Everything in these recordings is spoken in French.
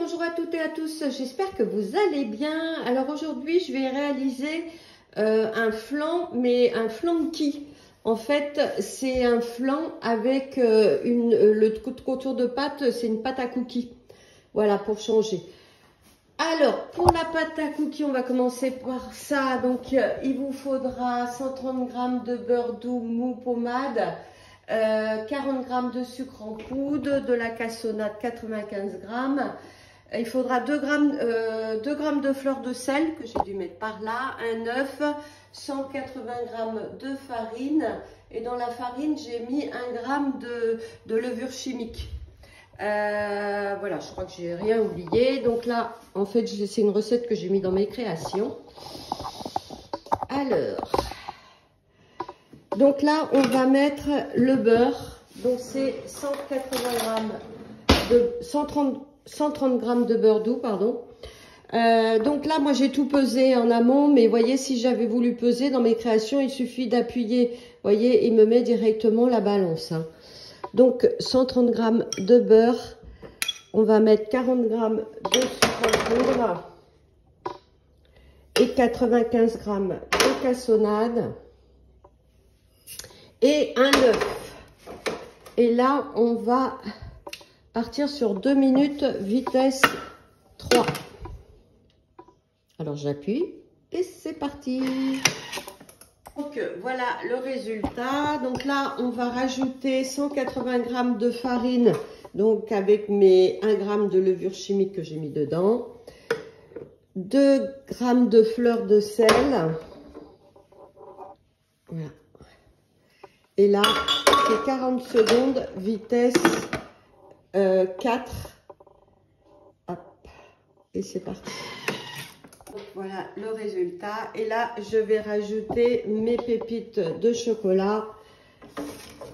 bonjour à toutes et à tous, j'espère que vous allez bien. Alors aujourd'hui je vais réaliser un flan, mais un flanky. En fait c'est un flan avec le contour de pâte, c'est une pâte à cookies. Voilà, pour changer. Alors pour la pâte à cookies, on va commencer par ça. Donc il vous faudra 130 g de beurre doux mou pommade, 40 g de sucre en poudre, de la cassonade 95 g. Il faudra 2 g de fleur de sel que j'ai dû mettre par là, un œuf, 180 g de farine, et dans la farine j'ai mis 1 g de levure chimique. Voilà, je crois que j'ai rien oublié. Donc là, en fait, c'est une recette que j'ai mis dans mes créations. Alors, donc là, on va mettre le beurre. Donc c'est 130 g de beurre doux, pardon. Donc là, moi, j'ai tout pesé en amont, mais vous voyez, si j'avais voulu peser dans mes créations, il suffit d'appuyer. Vous voyez, il me met directement la balance, hein. Donc 130 g de beurre, on va mettre 40 g de sucre en poudre et 95 g de cassonade et un œuf. Et là, on va partir sur 2 minutes, vitesse 3. Alors j'appuie et c'est parti. Donc voilà le résultat. Donc là, on va rajouter 180 g de farine, donc avec mes 1 g de levure chimique que j'ai mis dedans, 2 g de fleur de sel. Voilà. Et là, c'est 40 secondes, vitesse 4. Hop. Et c'est parti. Voilà le résultat. Et là, je vais rajouter mes pépites de chocolat.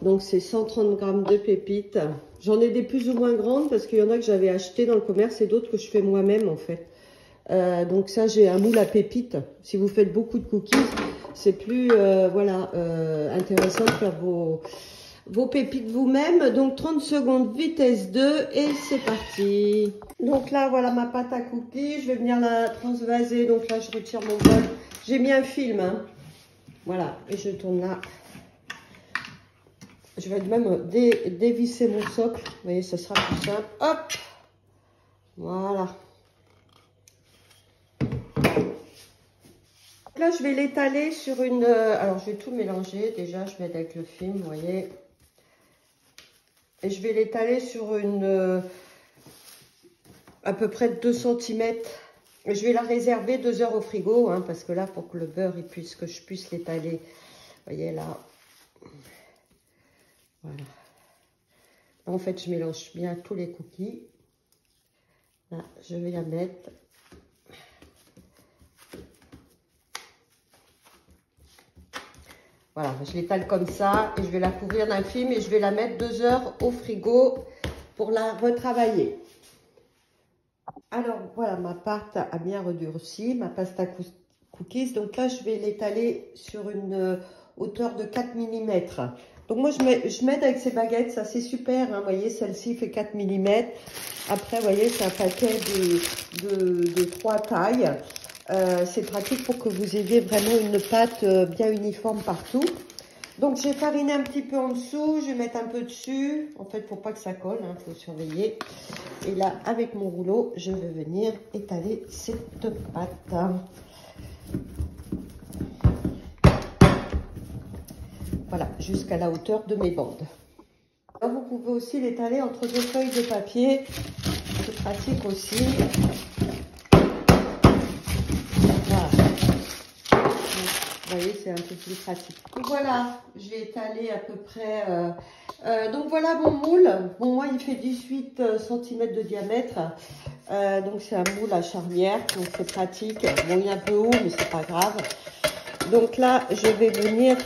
Donc, c'est 130 g de pépites. J'en ai des plus ou moins grandes parce qu'il y en a que j'avais acheté dans le commerce et d'autres que je fais moi-même en fait. Donc ça, j'ai un moule à pépites. Si vous faites beaucoup de cookies, c'est plus voilà, intéressant de faire vos pépites vous-même. Donc 30 secondes, vitesse 2 et c'est parti. Donc là, voilà ma pâte à cookies. Je vais venir la transvaser. Donc là, je retire mon bol. J'ai mis un film, hein. Voilà, et je tourne là. Je vais même dévisser mon socle. Vous voyez, ce sera plus simple. Hop, voilà. Là, je vais l'étaler sur une... alors, je vais tout mélanger. Déjà, je vais avec le film, vous voyez. Et je vais l'étaler sur une... à peu près 2 cm. Je vais la réserver 2 heures au frigo, hein, parce que là, pour que le beurre, que je puisse l'étaler, vous voyez, là. Voilà. En fait, je mélange bien tous les cookies. Là, je vais la mettre... Voilà, je l'étale comme ça et je vais la couvrir d'un film et je vais la mettre 2 heures au frigo pour la retravailler. Alors voilà, ma pâte a bien redurci, ma pâte à cookies. Donc là, je vais l'étaler sur une hauteur de 4 mm. Donc moi, je m'aide avec ces baguettes, ça c'est super, hein, vous voyez, celle-ci fait 4 mm. Après, vous voyez, c'est un paquet de 3 tailles. C'est pratique pour que vous ayez vraiment une pâte bien uniforme partout. Donc j'ai fariné un petit peu en dessous, je vais mettre un peu dessus. En fait, pour pas que ça colle, hein, faut surveiller. Et là, avec mon rouleau, je vais venir étaler cette pâte. Voilà, jusqu'à la hauteur de mes bandes. Alors, vous pouvez aussi l'étaler entre 2 feuilles de papier. C'est pratique aussi. Vous voyez, c'est un peu plus pratique. Donc voilà, j'ai étalé à peu près... donc voilà mon moule. Bon, moi, il fait 18 cm de diamètre. Donc c'est un moule à charnière, donc c'est pratique. Bon, il est un peu haut, mais c'est pas grave. Donc là, je vais venir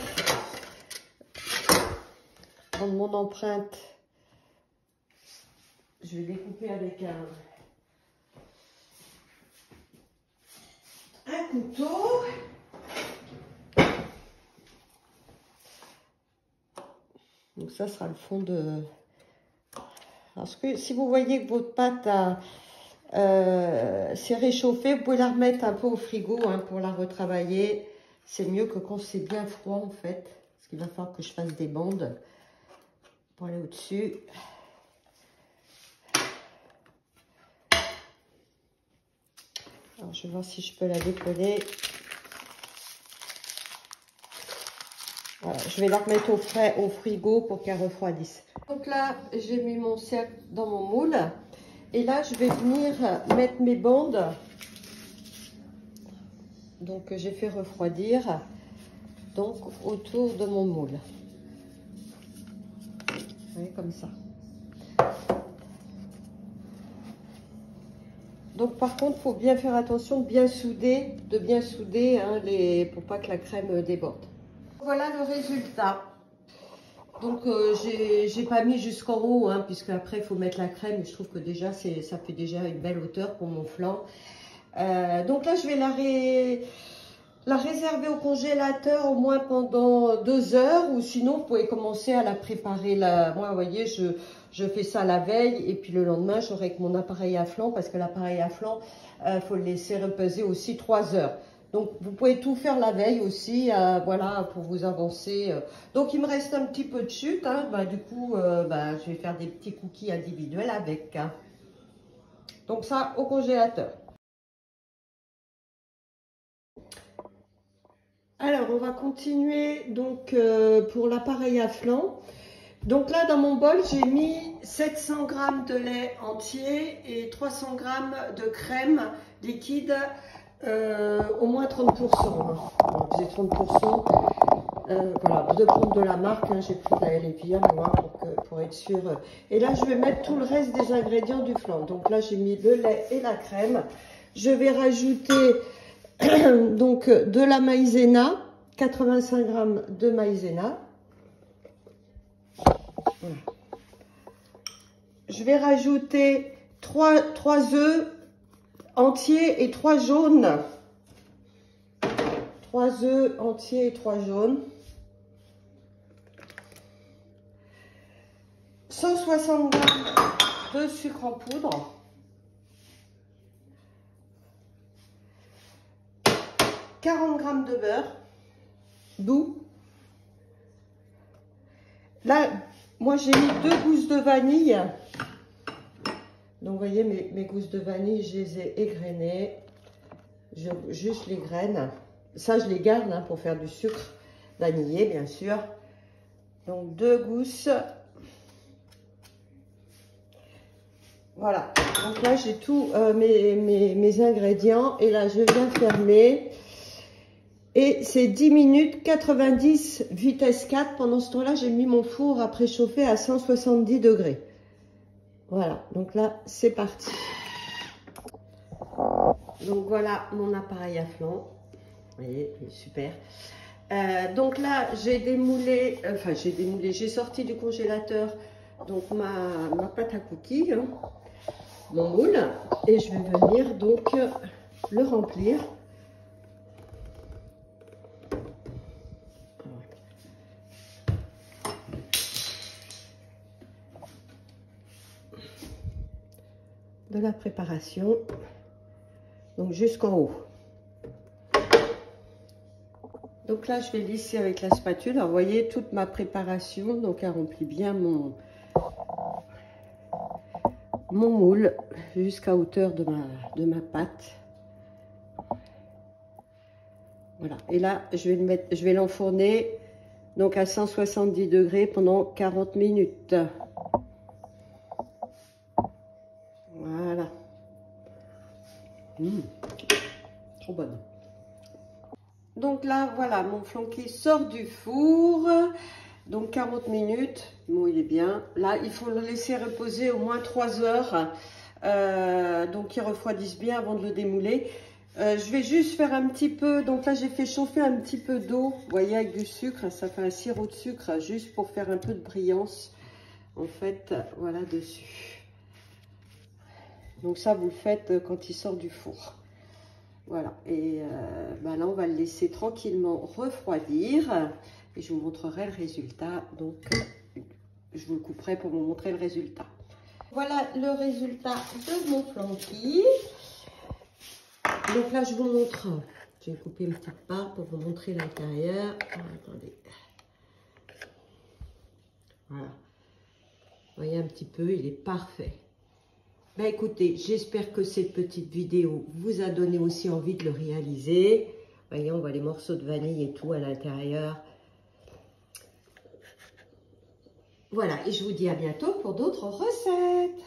prendre mon empreinte. Je vais découper avec un couteau. Donc ça sera le fond de... Parce que si vous voyez que votre pâte c'est réchauffé. Vous pouvez la remettre un peu au frigo hein, pour la retravailler. C'est mieux que quand c'est bien froid en fait. Parce qu'il va falloir que je fasse des bandes pour aller au-dessus. Alors je vais voir si je peux la décoller. Voilà, je vais la remettre au frais au frigo pour qu'elle refroidisse. Donc là, j'ai mis mon cercle dans mon moule. Et là, je vais venir mettre mes bandes. Donc, j'ai fait refroidir. Donc, autour de mon moule. Vous voyez, comme ça. Donc, par contre, il faut bien faire attention de bien souder hein, pour pas que la crème déborde. Voilà le résultat. Donc j'ai pas mis jusqu'en haut hein, puisque après il faut mettre la crème. Je trouve que déjà ça fait déjà une belle hauteur pour mon flan. Donc là je vais la réserver au congélateur au moins pendant 2 heures, ou sinon vous pouvez commencer à la préparer. Moi vous voyez je fais ça la veille et puis le lendemain j'aurai que mon appareil à flan, parce que l'appareil à flan faut le laisser reposer aussi 3 heures. Donc, vous pouvez tout faire la veille aussi, voilà, pour vous avancer. Donc, il me reste un petit peu de chute. Hein. Du coup, je vais faire des petits cookies individuels avec. Hein. Donc, ça, au congélateur. Alors, on va continuer donc pour l'appareil à flan. Donc là, dans mon bol, j'ai mis 700 g de lait entier et 300 g de crème liquide. Au moins 30%. J'ai 30%. Voilà, de prendre de la marque, hein, j'ai pris de la Elevia moi pour être sûre. Et là, je vais mettre tout le reste des ingrédients du flan. Donc là, j'ai mis le lait et la crème. Je vais rajouter donc de la maïzena, 85 g de maïzena. Voilà. Je vais rajouter 3 œufs entiers et 3 jaunes. 3 œufs entiers et 3 jaunes. 160 g de sucre en poudre. 40 g de beurre doux. Là, moi j'ai mis 2 gousses de vanille. Donc, vous voyez, mes gousses de vanille, je les ai égrenées. Juste les graines. Ça, je les garde hein, pour faire du sucre vanillé, bien sûr. Donc, 2 gousses. Voilà. Donc là, j'ai tous mes ingrédients. Et là, je viens fermer. Et c'est 10 minutes, 90, vitesse 4. Pendant ce temps-là, j'ai mis mon four à préchauffer à 170 degrés. Voilà, donc là, c'est parti. Donc voilà mon appareil à flan. Vous voyez, il est super. Donc là, j'ai sorti du congélateur donc ma pâte à cookies, hein, mon moule. Et je vais venir donc le remplir. De la préparation, donc jusqu'en haut. Donc là, je vais lisser avec la spatule. Alors, vous voyez, toute ma préparation, donc elle remplit bien mon moule jusqu'à hauteur de ma pâte. Voilà. Et là, je vais l'enfourner donc à 170 degrés pendant 40 minutes. Voilà. Trop bonne. Donc là, voilà, mon flan qui sort du four. Donc 40 minutes. Bon, il est bien. Là, il faut le laisser reposer au moins 3 heures. Donc, qu'il refroidisse bien avant de le démouler. Je vais juste faire un petit peu. Donc là, j'ai fait chauffer un petit peu d'eau. Vous voyez, avec du sucre. Ça fait un sirop de sucre juste pour faire un peu de brillance. En fait, voilà, dessus. Donc ça, vous le faites quand il sort du four. Voilà. Et là, on va le laisser tranquillement refroidir. Et je vous montrerai le résultat. Donc, je vous le couperai pour vous montrer le résultat. Voilà le résultat de mon flanqui. Donc là, je vous montre. J'ai coupé une petite part pour vous montrer l'intérieur. Oh, attendez. Voilà. Vous voyez un petit peu, il est parfait. Ben écoutez, j'espère que cette petite vidéo vous a donné aussi envie de le réaliser. Vous voyez, on voit les morceaux de vanille et tout à l'intérieur. Voilà, et je vous dis à bientôt pour d'autres recettes.